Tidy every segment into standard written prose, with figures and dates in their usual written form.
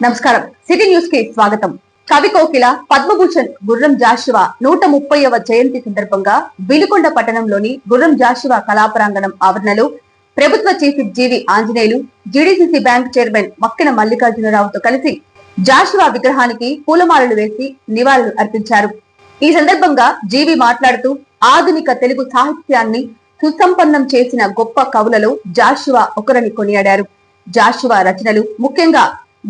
నమస్కారం. City news కి స్వాగతం. కవి కోకిల పద్మభూషణ్ గుర్రం జాషువా 130వ జయంతి సందర్భంగా వినుకొండ పట్టణంలోని గుర్రం జాషువా కళాప్రాంగణం ఆవరణలో ప్రభుత్వ chief G V Anjaneyulu, GDCC bank chairman Makkina మల్లికార్జునరావుతో కలిసి జాషువా విగ్రహానికి పూలమాలలు వేసి నివాళులు అర్పించారు. ఈ సందర్భంగా జీవి మాట్లాడుతూ ఆధునిక తెలుగు సాహిత్యాన్ని సుసంపన్నం చేసిన గొప్ప కవులలో జాషువా ఒకరని కొనియాడారు. జాషువా రచనలు, ముఖ్యంగా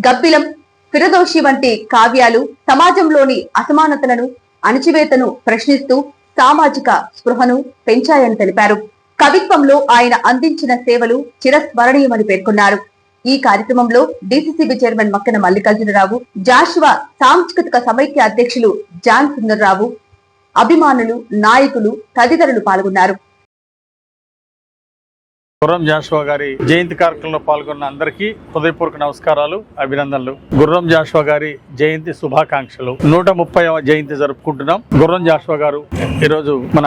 గబ్బిలం, ఫిరదోషి వంటి కావ్యాలు సమాజంలోని అసమానతలను, అణచివేతను ప్రశ్నిస్తూ సామాజిక స్పృహను పెంచాయని తెలిపారు. కవిత్వంలో ఆయన అందించిన సేవలు చిరస్మరణీయమని పేర్కొన్నారు. ఈ కార్యక్రమంలో డీసీసీబీ చైర్మన్ మక్కిన మల్లికార్జునరావు, జాషువా సాంస్కృతిక సమైక్య అధ్యక్షులు జాన్ సుందర్రావు, అభిమానులు, నాయకులు తదితరులు పాల్గొన్నారు. గుర్రం జాషువా గారి జయంతి కార్యక్రమంలో పాల్గొన్న అందరికీ హృదయపూర్వక నమస్కారాలు, అభినందనలు. గుర్రం జాషువా గారి జయంతి శుభాకాంక్షలు. 130వ జయంతి జరుపుకుంటున్నాం. గుర్రం జాషువా గారు ఈరోజు మన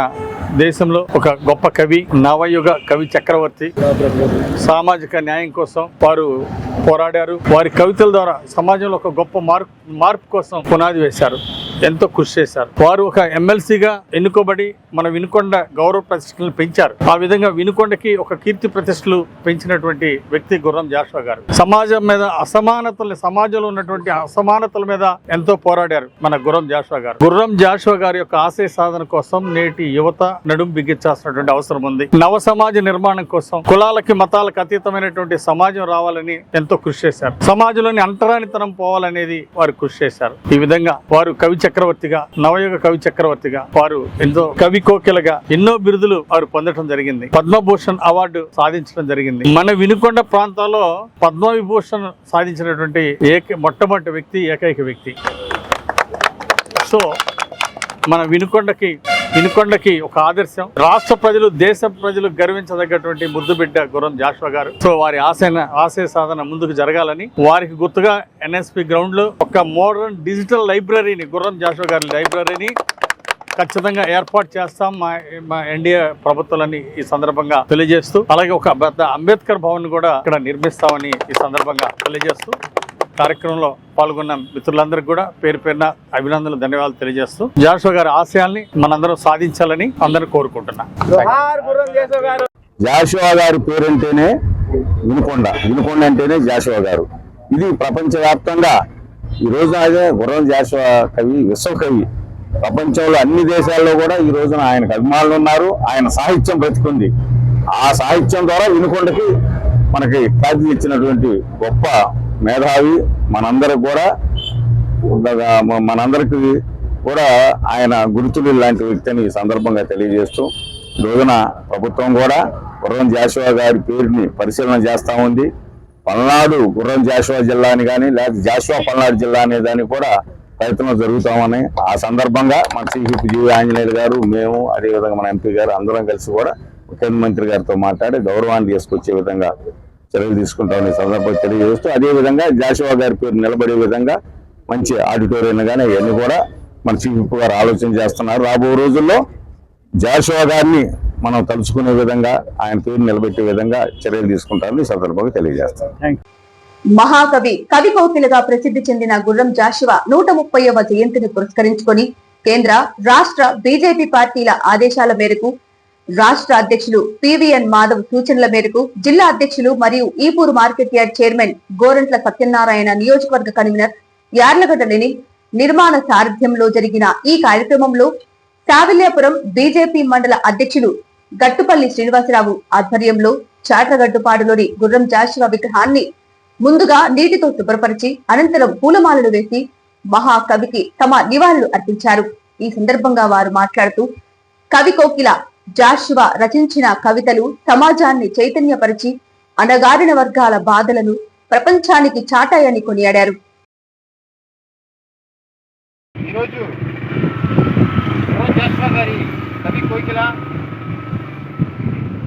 దేశంలో ఒక గొప్ప కవి, నవయుగ కవి చక్రవర్తి. సామాజిక న్యాయం కోసం వారు పోరాడారు. వారి కవితల ద్వారా సమాజంలో ఒక గొప్ప మార్పు కోసం పునాది వేశారు. ఎంతో కృషి చేశారు. వారు ఒక ఎమ్మెల్సీగా ఎన్నుకోబడి మన వినుకొండ గౌరవ ప్రతిష్టలను పెంచారు. ఆ విధంగా వినుకొండకి ఒక కీర్తి ప్రతిష్టలు పెంచినటువంటి వ్యక్తి గుర్రం జాషువా గారు. సమాజంలో ఉన్నటువంటి అసమానతల మీద ఎంతో పోరాడారు మన గుర్రం జాషువా గారు. గుర్రం జాషువా గారి యొక్క ఆశయ సాధన కోసం నేటి యువత నడుం బిగించాల్సినటువంటి అవసరం ఉంది. నవ సమాజ నిర్మాణం కోసం కులాలకి మతాలకు అతీతమైనటువంటి సమాజం రావాలని ఎంతో కృషి చేశారు. సమాజంలోని అంటరానితనం పోవాలనేది వారు కృషి చేశారు. ఈ విధంగా వారు కవి చక్రవర్తిగా, నవయుగ కవి చక్రవర్తిగా, వారు ఎంతో కవి కోకిలగా ఎన్నో బిరుదులు వారు పొందడం జరిగింది. పద్మభూషణ్ అవార్డు సాధించడం జరిగింది. మన వినుకొండ ప్రాంతాల్లో పద్మవిభూషణ్ సాధించినటువంటి మొట్టమొదటి వ్యక్తి, ఏకైక వ్యక్తి. సో మన వినుకొండకి ఒక ఆదర్శం. రాష్ట్ర ప్రజలు, దేశ ప్రజలు గర్వించదగ్గటువంటి ముద్దు బిడ్డ గుర్రం జాషువా గారు. సో వారి ఆశయ సాధన ముందుకు జరగాలని వారికి గుర్తుగా ఎన్ఎస్పి గ్రౌండ్ లో ఒక మోడర్న్ డిజిటల్ లైబ్రరీని, గుర్రం జాషువా గారి లైబ్రరీని ఖచ్చితంగా ఏర్పాటు చేస్తాం మా ఎన్డీఏ ప్రభుత్వాలని ఈ సందర్భంగా తెలియజేస్తూ, అలాగే ఒక పెద్ద అంబేద్కర్ భవన్ కూడా ఇక్కడ నిర్మిస్తామని ఈ సందర్భంగా తెలియజేస్తూ, కార్యక్రమంలో పాల్గొన్న మిత్రులందరికీ కూడా పేరు పేరున అభినందనలు, ధన్యవాదాలు తెలియజేస్తూ జాషువా గారి ఆశయాల్ని మనందరం సాధించాలని అందరూ కోరుకుంటున్నా. జాషువా గారి పేరంటేనే వినుకొండ అంటేనే జాషువా గారు. ఇది ప్రపంచవ్యాప్తంగా ఈ రోజున అదే గుర్రం జాషువా కవి, విశ్వకవి. ప్రపంచంలో అన్ని దేశాల్లో కూడా ఈ రోజున ఆయనకు అభిమానులు ఉన్నారు. ఆయన సాహిత్యం బ్రతికుంది. ఆ సాహిత్యం ద్వారా వినుకొండకి మనకి ఖ్యాతి ఇచ్చినటువంటి గొప్ప మేధావి. మనందరికి కూడా ఆయన గుర్తులు లాంటి వ్యక్తిని ఈ సందర్భంగా తెలియజేస్తూ, ఈ రోజున ప్రభుత్వం కూడా గుర్రం జాషువా గారి పేరుని పరిశీలన చేస్తా ఉంది. పల్నాడు గుర్రం జాషువా జిల్లా అని కానీ, లేకపోతే జాషువా పల్నాడు జిల్లా అనేదాన్ని కూడా ప్రయత్నం జరుగుతామని ఆ సందర్భంగా మన చీఫ్ జీవి ఆంజనేయులు గారు, మేము, అదేవిధంగా మన ఎంపీ గారు అందరం కలిసి కూడా ముఖ్యమంత్రి గారితో మాట్లాడి గౌరవాన్ని తీసుకొచ్చే విధంగా చర్యలు తీసుకుంటామని సందర్భంగా తెలియజేస్తూ, అదేవిధంగా జాషువా గారి పేరు నిలబడే విధంగా మంచి ఆడిటోరియం కానీ ఇవన్నీ కూడా మన చీఫ్ గారు ఆలోచన చేస్తున్నారు. రాబో రోజుల్లో జాషువా గారిని మనం తలుచుకునే విధంగా, ఆయన పేరు నిలబెట్టే విధంగా చర్యలు తీసుకుంటామని ఈ సందర్భంగా తెలియజేస్తాం. మహాకవి, కవి కోకిలగా ప్రసిద్ధి చెందిన గుర్రం జాషువా 130వ జయంతిని పురస్కరించుకొని కేంద్ర, రాష్ట్ర బీజేపీ పార్టీల ఆదేశాల మేరకు, రాష్ట్ర అధ్యక్షులు పివిఎన్ మాధవ్ సూచనల మేరకు జిల్లా అధ్యక్షులు మరియు Ipuru market yard chairman Gorantla Satyanarayana, నియోజకవర్గ కన్వీనర్ యార్లగడ్డ లెనిన్ నిర్మాణ సారథ్యంలో జరిగిన ఈ కార్యక్రమంలో సావిల్యాపురం బీజేపీ మండల అధ్యక్షులు గట్టుపల్లి శ్రీనివాసరావు ఆధ్వర్యంలో చాట్రగడ్డుపాడులోని గుర్రం జాషువా విగ్రహాన్ని ముందుగా నీటితో శుభ్రపరిచి అనంతరం పూలమాలలు వేసి మహాకవికి తమ నివాళులు అర్పించారు. ఈ సందర్భంగా వారు మాట్లాడుతూ, కవి కోకిల జాషువా రచించిన కవితలు సమాజాన్ని చైతన్యపరిచి అణగారిన వర్గాల బాధలను ప్రపంచానికి చాటాయని కొనియాడారు. ఈరోజు జాషువా గారి కవి కోకిల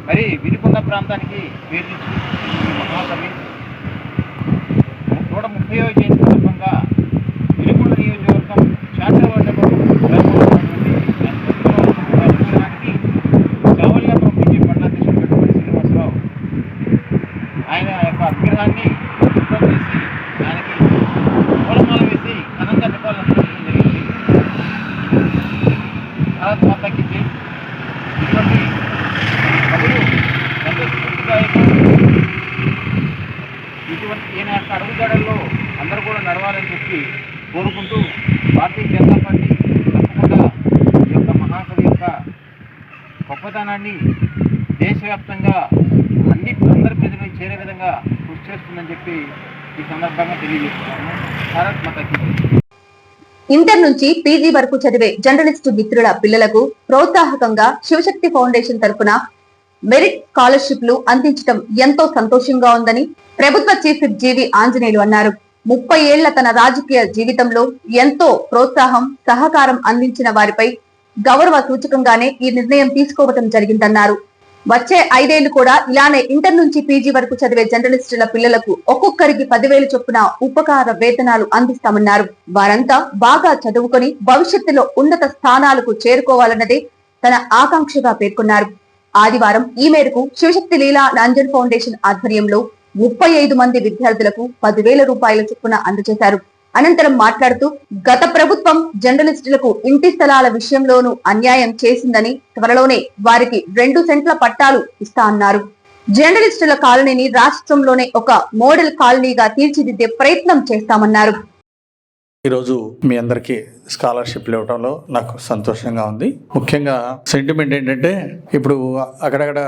మరి వినుకొండ ప్రాంతానికి పేరు మహాకవి 130వ జయంతి సందర్భంగా వినుకొండ నియోజకవర్గం చాట్రగడ్డలో ఆయన యొక్క విగ్రహాన్ని శుభ్రం చేసి దానికి అందరూ కూడా నడవాలని చెప్పి కోరుకుంటూ భారతీయ జనతా పార్టీ తప్పకుండా ఈ యొక్క మహాకవి యొక్క గొప్పతనాన్ని దేశవ్యాప్తంగా అందరి ప్రజలకు చేరే విధంగా కృషి చేస్తుందని చెప్పి ఈ సందర్భంగా తెలియజేస్తున్నాను. భారత్ మాతాకి జై. ఇంటర్ నుంచి పీజీ వరకు చదివే జర్నలిస్టు మిత్రుల పిల్లలకు ప్రోత్సాహకంగా శివశక్తి ఫౌండేషన్ తరఫున మెరిట్ స్కాలర్షిప్లు అందించడం ఎంతో సంతోషంగా ఉందని ప్రభుత్వ చీఫ్ విప్ జీవి ఆంజనేయులు అన్నారు. 30 ఏళ్ల తన రాజకీయ జీవితంలో ఎంతో ప్రోత్సాహం, సహకారం అందించిన వారిపై గౌరవ సూచకంగానే ఈ నిర్ణయం తీసుకోవడం జరిగిందన్నారు. వచ్చే 5 ఏళ్లు కూడా ఇలానే ఇంటర్ నుంచి పీజీ వరకు చదివే జర్నలిస్టుల పిల్లలకు ఒక్కొక్కరికి 10,000 చొప్పున ఉపకార వేతనాలు అందిస్తామన్నారు. వారంతా బాగా చదువుకొని భవిష్యత్తులో ఉన్నత స్థానాలకు చేరుకోవాలన్నదే తన ఆకాంక్షగా పేర్కొన్నారు. ఆదివారం ఈ మేరకు శివశక్తి లీలా నంజన్ ఫౌండేషన్ ఆధ్వర్యంలో 35 మంది విద్యార్థులకు 10,000 రూపాయల చొప్పున అందజేశారు. అనంతరం మాట్లాడుతూ గత ప్రభుత్వం జర్నలిస్టులకు ఇంటి స్థలాల విషయంలోనూ అన్యాయం చేసిందని, త్వరలోనే వారికి 2 సెంట్ల పట్టాలు ఇస్తా అన్నారు. జర్నలిస్టుల కాలనీని రాష్ట్రంలోనే ఒక మోడల్ కాలనీగా తీర్చిదిద్దే ప్రయత్నం చేస్తామన్నారు. ఈరోజు మీ అందరికీ స్కాలర్షిప్లు ఇవ్వడంలో నాకు సంతోషంగా ఉంది. ముఖ్యంగా సెంటిమెంట్ ఏంటంటే, ఇప్పుడు అక్కడక్కడ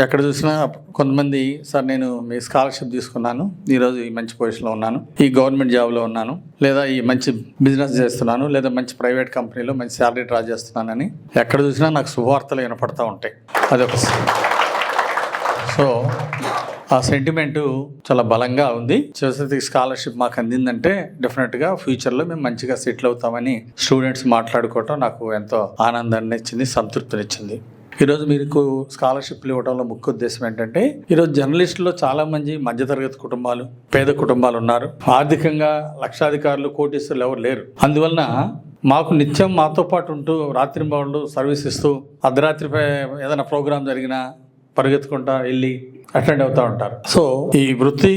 ఎక్కడ చూసినా కొంతమంది సార్ నేను మీ స్కాలర్షిప్ తీసుకున్నాను, ఈరోజు ఈ మంచి పొజిషన్లో ఉన్నాను, ఈ గవర్నమెంట్ జాబ్లో ఉన్నాను, లేదా ఈ మంచి బిజినెస్ చేస్తున్నాను, లేదా మంచి ప్రైవేట్ కంపెనీలో మంచి శాలరీ డ్రా చేస్తున్నానని ఎక్కడ చూసినా నాకు శుభవార్తలు వినపడతా ఉంటాయి. అదొక సో ఆ సెంటిమెంటు చాలా బలంగా ఉంది. శివశక్తి స్కాలర్షిప్ మాకు అందిందంటే డెఫినెట్గా ఫ్యూచర్లో మేము మంచిగా సెటిల్ అవుతామని స్టూడెంట్స్ మాట్లాడుకోవటం నాకు ఎంతో ఆనందాన్ని ఇచ్చింది, సంతృప్తినిచ్చింది. ఈరోజు మీకు స్కాలర్షిప్లు ఇవ్వడంలో ముఖ్య ఉద్దేశం ఏంటంటే, ఈరోజు జర్నలిస్టులో చాలా మంది మధ్యతరగతి కుటుంబాలు, పేద కుటుంబాలు ఉన్నారు. ఆర్థికంగా లక్షాధికారులు, కోటీశ్వరులు ఎవరు లేరు. అందువలన మాకు నిత్యం మాతో పాటు ఉంటూ రాత్రింబవళ్ళు సర్వీస్ ఇస్తూ అర్ధరాత్రి ఏదైనా ప్రోగ్రాం జరిగినా పరిగెత్తుకుంటా వెళ్ళి అటెండ్ అవుతూ ఉంటారు. సో ఈ వృత్తి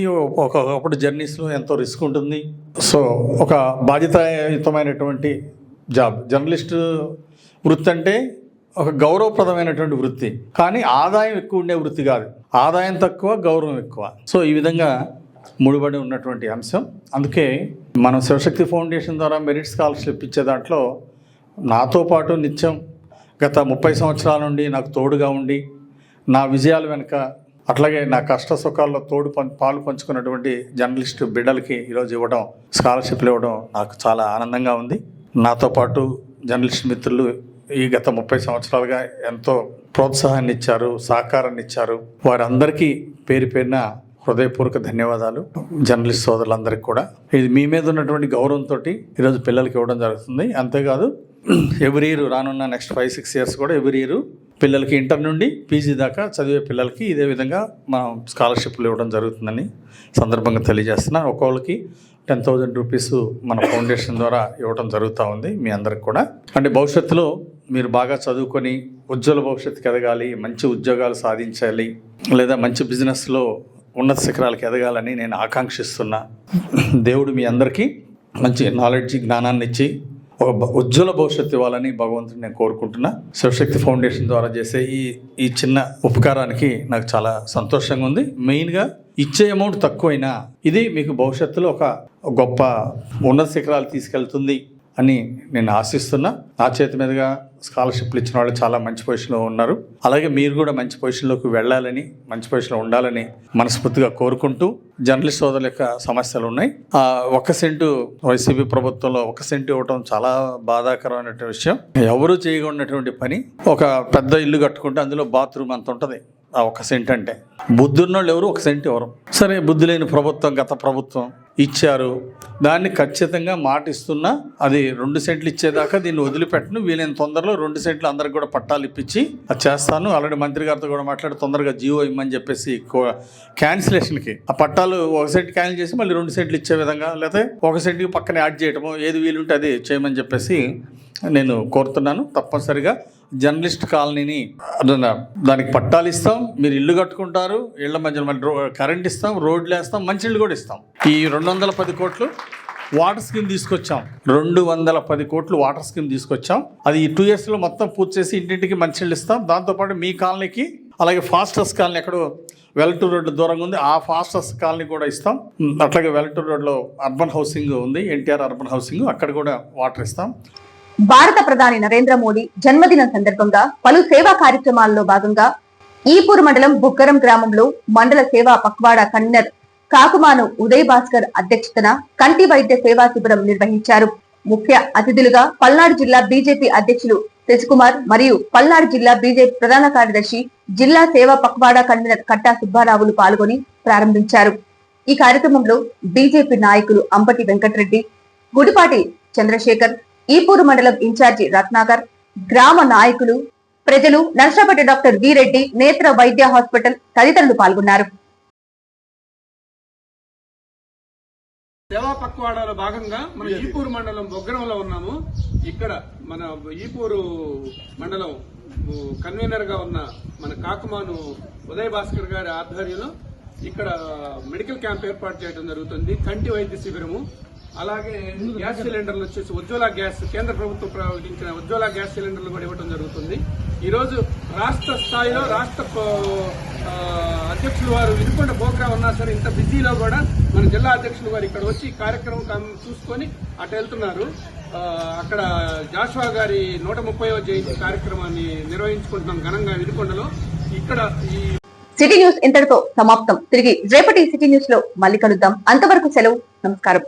ఒకప్పుడు జర్నీస్లో ఎంతో రిస్క్ ఉంటుంది. సో ఒక బాధ్యతాయుతమైనటువంటి జాబ్. జర్నలిస్టు వృత్తి అంటే ఒక గౌరవప్రదమైనటువంటి వృత్తి, కానీ ఆదాయం ఎక్కువ ఉండే వృత్తి కాదు. ఆదాయం తక్కువ, గౌరవం ఎక్కువ. సో ఈ విధంగా ముడిపడి ఉన్నటువంటి అంశం. అందుకే మనం శివశక్తి ఫౌండేషన్ ద్వారా మెరిట్ స్కాలర్షిప్ ఇచ్చే దాంట్లో నాతో పాటు నిత్యం గత 30 సంవత్సరాల నుండి నాకు తోడుగా ఉండి నా విజయాల వెనుక, అట్లాగే నా కష్ట సుఖాల్లో పాలు పంచుకున్నటువంటి జర్నలిస్టు బిడ్డలకి ఈరోజు ఇవ్వడం, స్కాలర్షిప్లు ఇవ్వడం నాకు చాలా ఆనందంగా ఉంది. నాతో పాటు జర్నలిస్ట్ మిత్రులు ఈ గత 30 సంవత్సరాలుగా ఎంతో ప్రోత్సాహాన్ని ఇచ్చారు, సహకారాన్ని ఇచ్చారు. వారందరికీ పేరు పేరున హృదయపూర్వక ధన్యవాదాలు. జర్నలిస్ట్ సోదరులందరికీ కూడా ఇది మీ మీద ఉన్నటువంటి గౌరవంతో ఈరోజు పిల్లలకి ఇవ్వడం జరుగుతుంది. అంతేకాదు ఎవ్రీ ఇయర్ రానున్న నెక్స్ట్ 5-6 ఇయర్స్ కూడా ఎవ్రీ ఇయర్ పిల్లలకి ఇంటర్ నుండి పీజీ దాకా చదివే పిల్లలకి ఇదే విధంగా మనం స్కాలర్షిప్లు ఇవ్వడం జరుగుతుందని సందర్భంగా తెలియజేస్తున్నాను. ఒక్కొక్కరికి 10,000 రూపీస్ మన ఫౌండేషన్ ద్వారా ఇవ్వడం జరుగుతూ ఉంది. మీ అందరికి కూడా అంటే భవిష్యత్తులో మీరు బాగా చదువుకొని ఉజ్వల భవిష్యత్తుకి ఎదగాలి, మంచి ఉద్యోగాలు సాధించాలి, లేదా మంచి బిజినెస్లో ఉన్నత శిఖరాలకు ఎదగాలని నేను ఆకాంక్షిస్తున్నా. దేవుడు మీ అందరికీ మంచి నాలెడ్జ్, జ్ఞానాన్ని ఇచ్చి ఒక ఉజ్వల భవిష్యత్తు ఇవ్వాలని భగవంతుని నేను కోరుకుంటున్నా. శివశక్తి ఫౌండేషన్ ద్వారా చేసే ఈ చిన్న ఉపకారానికి నాకు చాలా సంతోషంగా ఉంది. మెయిన్గా ఇచ్చే అమౌంట్ తక్కువైనా ఇది మీకు భవిష్యత్తులో ఒక గొప్ప ఉన్నత శిఖరాలు తీసుకెళ్తుంది అని నేను ఆశిస్తున్నా. నా చేతి మీదుగా స్కాలర్షిప్లు ఇచ్చిన వాళ్ళు చాలా మంచి పొజిషన్లో ఉన్నారు. అలాగే మీరు కూడా మంచి పొజిషన్లోకి వెళ్ళాలని, మంచి పొజిషన్లో ఉండాలని మనస్ఫూర్తిగా కోరుకుంటూ, జర్నలిస్ట్ సోదరుల యొక్క సమస్యలు ఉన్నాయి. 1 సెంటు వైసీపీ ప్రభుత్వంలో 1 సెంటు ఇవ్వడం చాలా బాధాకరమైనటువంటి విషయం. ఎవరూ చేయకున్నటువంటి పని. ఒక పెద్ద ఇల్లు కట్టుకుంటే అందులో బాత్రూమ్ అంత ఉంటుంది. ఆ 1 సెంట్ అంటే బుద్ధున్నోళ్ళు ఎవరు 1 సెంట్ ఎవరు? సరే, బుద్ధి లేని ప్రభుత్వం, గత ప్రభుత్వం ఇచ్చారు. దాన్ని ఖచ్చితంగా మాట ఇస్తున్నా అది 2 సెంట్లు ఇచ్చేదాకా దీన్ని వదిలిపెట్టను. వీలైన తొందరలో 2 సెంట్లు అందరికి కూడా పట్టాలు ఇప్పించి అది చేస్తాను. ఆల్రెడీ మంత్రి గారితో కూడా మాట్లాడి తొందరగా జీవో ఇమ్మని చెప్పేసి క్యాన్సిలేషన్కి ఆ పట్టాలు 1 సెంట్ క్యాన్సిల్ చేసి మళ్ళీ 2 సెంట్లు ఇచ్చే విధంగా, లేకపోతే 1 సెంట్కి పక్కన యాడ్ చేయటమో ఏది వీలుంటే అది చేయమని చెప్పేసి నేను కోరుతున్నాను. తప్పనిసరిగా జర్నలిస్ట్ కాలనీని దానికి పట్టాలు ఇస్తాం, మీరు ఇల్లు కట్టుకుంటారు, ఇళ్ల మధ్యలో మళ్ళీ కరెంట్ ఇస్తాం, రోడ్లు వేస్తాం, మంచి ఇల్లు కూడా ఇస్తాం. ఈ 210 కోట్లు వాటర్ స్కీమ్ తీసుకొచ్చాం. 210 కోట్లు వాటర్ స్కీమ్ తీసుకొచ్చాం. అది ఈ 2 yearsలో మొత్తం పూర్తి చేసి ఇంటింటికి మంచినీళ్ళు ఇస్తాం. దాంతోపాటు మీ కాలనీకి అలాగే ఫాస్టర్స్ కాలనీ ఎక్కడో వెల్టూర్ రోడ్డు దూరంగా ఉంది, ఆ ఫాస్టర్స్ కాలనీ కూడా ఇస్తాం. అట్లాగే వెల్టూర్ రోడ్లో అర్బన్ హౌసింగ్ ఉంది, ఎన్టీఆర్ అర్బన్ హౌసింగ్, అక్కడ కూడా వాటర్ ఇస్తాం. భారత ప్రధాని నరేంద్ర మోడీ జన్మదినం సందర్భంగా పలు సేవా కార్యక్రమాల్లో భాగంగా ఈపూర్ మండలం బుగ్గరం గ్రామంలో మండల సేవా పక్వాడా కన్వీనర్ కాకుమాను ఉదయ్ భాస్కర్ అధ్యక్షతన కంటి వైద్య సేవా శిబిరం నిర్వహించారు. ముఖ్య అతిథులుగా పల్నాడు జిల్లా బీజేపీ అధ్యక్షులు శశికుమార్ మరియు పల్నాడు జిల్లా బీజేపీ ప్రధాన కార్యదర్శి జిల్లా సేవా పక్వాడా కన్వీనర్ కట్టా సుబ్బారావులు పాల్గొని ప్రారంభించారు. ఈ కార్యక్రమంలో బీజేపీ నాయకులు అంబటి వెంకటరెడ్డి, గుడిపాటి చంద్రశేఖర్, ఈపూరు మండలం ఇన్ఛార్జి రత్నాకర్, గ్రామ నాయకులు, ప్రజలు, నర్సాపేట డాక్టర్ వి రెడ్డి నేత్ర వైద్య హాస్పిటల్ తదితరులు పాల్గొన్నారు. సేవా పక్వాడాలో భాగంగా మన ఈపూరు మండలం బొగ్గరంలో ఉన్నాము. ఇక్కడ మన ఈపూరు మండలం కన్వీనర్ గా ఉన్న మన కాకుమాను ఉదయ్ భాస్కర్ గారి ఆధ్వర్యంలో ఇక్కడ మెడికల్ క్యాంప్ ఏర్పాటు చేయడం జరుగుతుంది. కంటి వైద్య శిబిరము, అలాగే గ్యాస్ సిలిండర్లు వచ్చేసి ఉజ్వల గ్యాస్, కేంద్ర ప్రభుత్వం ప్రకటించిన ఉజ్వల గ్యాస్ సిలిండర్లు కూడా ఇవ్వడం జరుగుతుంది. ఈ రోజు రాష్ట్ర స్థాయిలో రాష్ట్ర అధ్యక్షులు వారు వినుకొండ ప్రోగ్రాం ఉన్నా సరే ఇంత బిజీలో కూడా మన జిల్లా అధ్యక్షులు వారు ఇక్కడ వచ్చి కార్యక్రమం చూసుకొని అటు వెళ్తున్నారు. అక్కడ జాషువా గారి 130వ జయంతి కార్యక్రమాన్ని నిర్వహించుకుంటున్నాం ఘనంగా వినుకొండలో. ఇక్కడ ఈ సిటీ న్యూస్ ఇంతటితో సమాప్తం. తిరిగి రేపటి సిటీ న్యూస్ లో మళ్ళీ కలుద్దాం. అంతవరకు సెలవు, నమస్కారం.